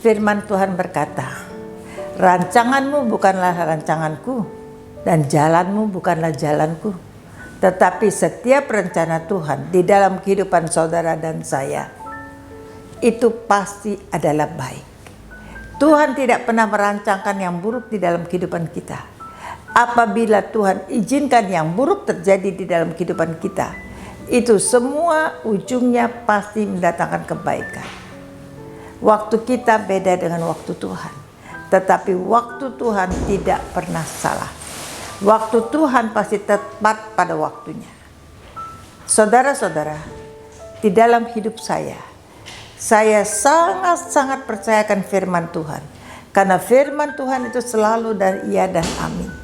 Firman Tuhan berkata, rancanganmu bukanlah rancanganku, dan jalanmu bukanlah jalanku. Tetapi setiap rencana Tuhan di dalam kehidupan saudara dan saya, itu pasti adalah baik. Tuhan tidak pernah merancangkan yang buruk di dalam kehidupan kita. Apabila Tuhan izinkan yang buruk terjadi di dalam kehidupan kita, itu semua ujungnya pasti mendatangkan kebaikan. Waktu kita beda dengan waktu Tuhan, tetapi waktu Tuhan tidak pernah salah. Waktu Tuhan pasti tepat pada waktunya. Saudara-saudara, di dalam hidup saya sangat-sangat percayakan firman Tuhan. Karena firman Tuhan itu selalu dan iya dan amin.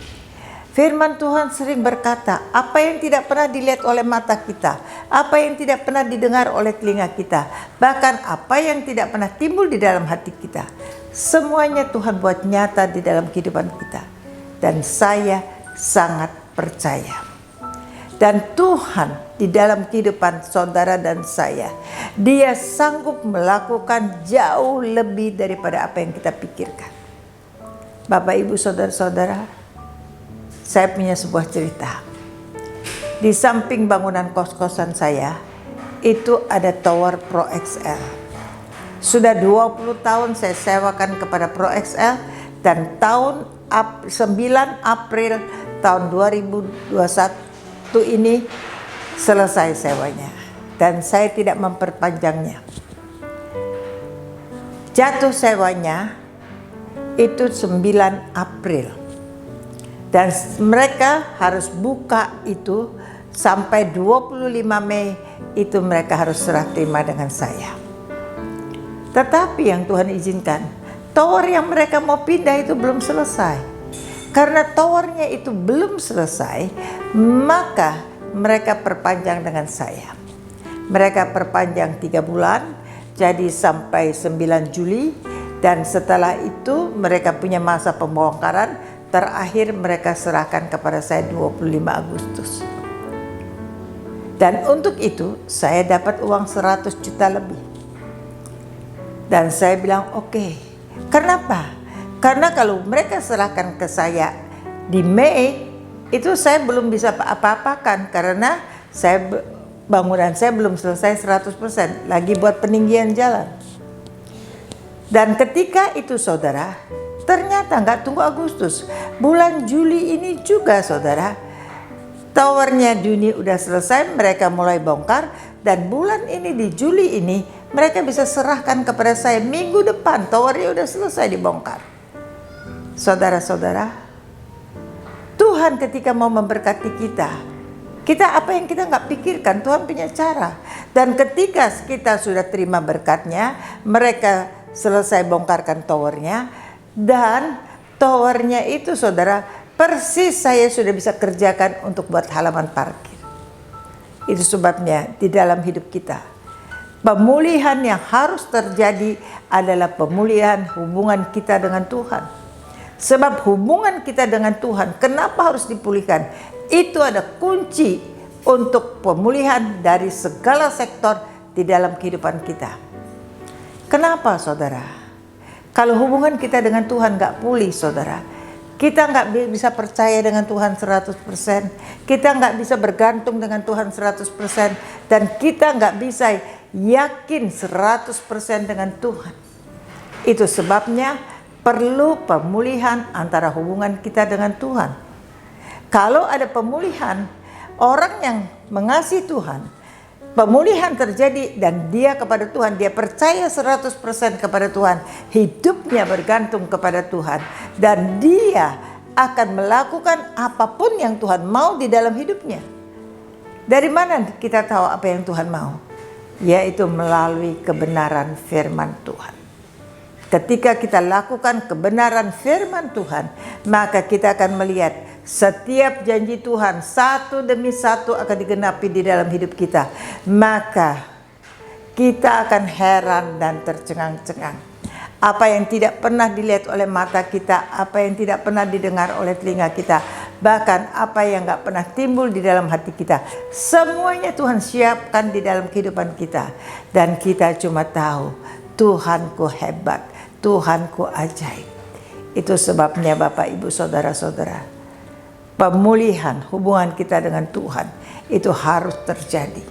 Firman Tuhan sering berkata, apa yang tidak pernah dilihat oleh mata kita, apa yang tidak pernah didengar oleh telinga kita, bahkan apa yang tidak pernah timbul di dalam hati kita, semuanya Tuhan buat nyata di dalam kehidupan kita. Dan saya sangat percaya. Dan Tuhan di dalam kehidupan saudara dan saya, Dia sanggup melakukan jauh lebih daripada apa yang kita pikirkan. Bapak, Ibu, saudara-saudara, saya punya sebuah cerita. Di samping bangunan kos-kosan saya, itu ada Tower Pro XL. Sudah 20 tahun saya sewakan kepada Pro XL, dan 9 April tahun 2021 ini selesai sewanya. Dan saya tidak memperpanjangnya. Jatuh sewanya itu 9 April. Dan mereka harus buka itu sampai 25 Mei itu mereka harus serah terima dengan saya. Tetapi yang Tuhan izinkan, tower yang mereka mau pindah itu belum selesai. Karena towernya itu belum selesai, maka mereka perpanjang dengan saya. Mereka perpanjang 3 bulan, jadi sampai 9 Juli. Dan setelah itu mereka punya masa pembongkaran. Terakhir mereka serahkan kepada saya 25 Agustus. Dan untuk itu saya dapat uang 100 juta lebih. Dan saya bilang oke. Kenapa? Karena kalau mereka serahkan ke saya di Mei, itu saya belum bisa apa-apakan. Karena bangunan saya belum selesai 100%. Lagi buat peninggian jalan. Dan ketika itu saudara, ternyata nggak tunggu Agustus, bulan Juli ini juga saudara, towernya Juni udah selesai, mereka mulai bongkar, dan bulan ini di Juli ini mereka bisa serahkan kepada saya minggu depan, towernya udah selesai dibongkar. Saudara-saudara, Tuhan ketika mau memberkati kita apa yang kita nggak pikirkan, Tuhan punya cara. Dan ketika kita sudah terima berkatnya, mereka selesai bongkarkan towernya. Dan towernya itu saudara, persis saya sudah bisa kerjakan untuk buat halaman parkir. Itu sebabnya di dalam hidup kita, pemulihan yang harus terjadi adalah pemulihan hubungan kita dengan Tuhan. Sebab hubungan kita dengan Tuhan, kenapa harus dipulihkan? Itu ada kunci untuk pemulihan dari segala sektor di dalam kehidupan kita. Kenapa saudara? Kalau hubungan kita dengan Tuhan gak pulih saudara, kita gak bisa percaya dengan Tuhan 100%, kita gak bisa bergantung dengan Tuhan 100%, dan kita gak bisa yakin 100% dengan Tuhan. Itu sebabnya perlu pemulihan antara hubungan kita dengan Tuhan. Kalau ada pemulihan, orang yang mengasihi Tuhan, pemulihan terjadi dan dia kepada Tuhan, dia percaya 100% kepada Tuhan, hidupnya bergantung kepada Tuhan, dan dia akan melakukan apapun yang Tuhan mau di dalam hidupnya. Dari mana kita tahu apa yang Tuhan mau? Yaitu melalui kebenaran firman Tuhan. Ketika kita lakukan kebenaran firman Tuhan, maka kita akan melihat setiap janji Tuhan satu demi satu akan digenapi di dalam hidup kita. Maka kita akan heran dan tercengang-cengang. Apa yang tidak pernah dilihat oleh mata kita, apa yang tidak pernah didengar oleh telinga kita, bahkan apa yang gak pernah timbul di dalam hati kita, semuanya Tuhan siapkan di dalam kehidupan kita. Dan kita cuma tahu Tuhanku hebat, Tuhanku ajaib. Itu sebabnya Bapak Ibu Saudara-saudara, pemulihan hubungan kita dengan Tuhan itu harus terjadi.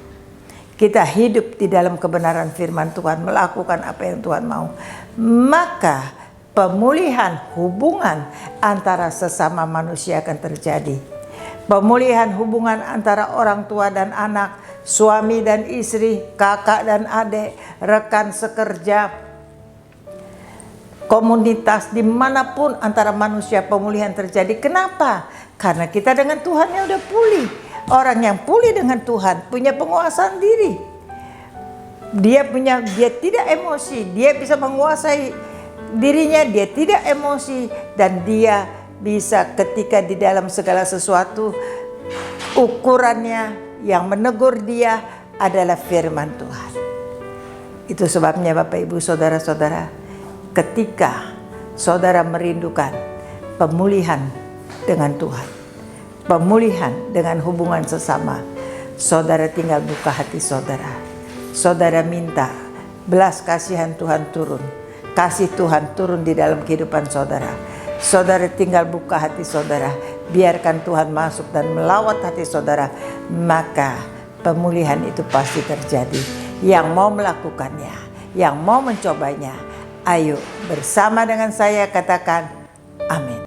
Kita hidup di dalam kebenaran firman Tuhan, melakukan apa yang Tuhan mau. Maka pemulihan hubungan antara sesama manusia akan terjadi. Pemulihan hubungan antara orang tua dan anak, suami dan istri, kakak dan adik, rekan sekerja, komunitas, dimanapun antara manusia pemulihan terjadi. Kenapa? Karena kita dengan Tuhannya udah pulih. Orang yang pulih dengan Tuhan punya penguasaan diri. Dia tidak emosi, dia bisa menguasai dirinya, dia tidak emosi, dan dia bisa ketika di dalam segala sesuatu ukurannya yang menegur dia adalah firman Tuhan. Itu sebabnya Bapak Ibu Saudara-saudara, ketika saudara merindukan pemulihan dengan Tuhan, pemulihan dengan hubungan sesama, saudara tinggal buka hati saudara. Saudara minta belas kasihan Tuhan turun, kasih Tuhan turun di dalam kehidupan saudara. Saudara tinggal buka hati saudara, biarkan Tuhan masuk dan melawat hati saudara, maka pemulihan itu pasti terjadi. Yang mau melakukannya, yang mau mencobanya, ayo bersama dengan saya katakan amin.